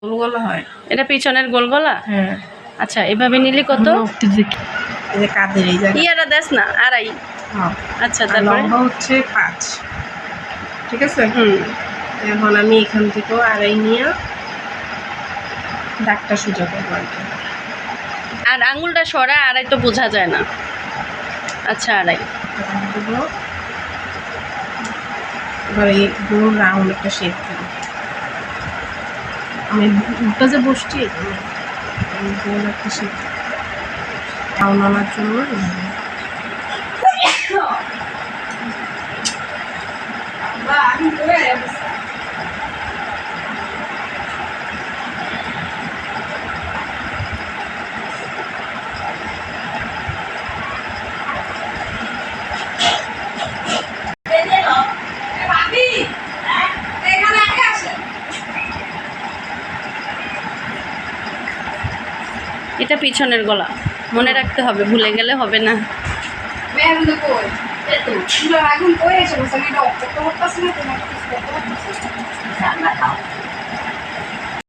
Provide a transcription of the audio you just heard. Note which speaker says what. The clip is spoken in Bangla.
Speaker 1: গোল গলা হয়।
Speaker 2: এটা পিছনের গোল গলা?
Speaker 1: হ্যাঁ।
Speaker 2: আচ্ছা, এভাবে নিলে কত?
Speaker 1: এই যে কাঁধের এই জায়গা
Speaker 2: ইয়াটা দেস না, আড়াই।
Speaker 1: হ্যাঁ।
Speaker 2: আচ্ছা,
Speaker 1: আর
Speaker 2: তারপরে
Speaker 1: লম্বা হচ্ছে 5। ঠিক আছে।
Speaker 2: হুম।
Speaker 1: এখন আমি এখান থেকেও আড়াই নিয়ে দাগটা সোজা করবো আর কি।
Speaker 2: আর আঙুলটা সরা, আড়াই তো বোঝা যায় না। আচ্ছা, আড়াই।
Speaker 1: এবার এই গোল রাউন্ড একটা শেপ দিব। আমি উল্টা যে বসছি গোল একটা শেপ রাউন্ড আনার জন্য
Speaker 2: এটা পিছনের গলা, মনে রাখতে হবে, ভুলে গেলে হবে না।
Speaker 3: এখন কই এসে বসে এটা অপর করতেছ না, তোমার কিছু করতে পারতেছ না।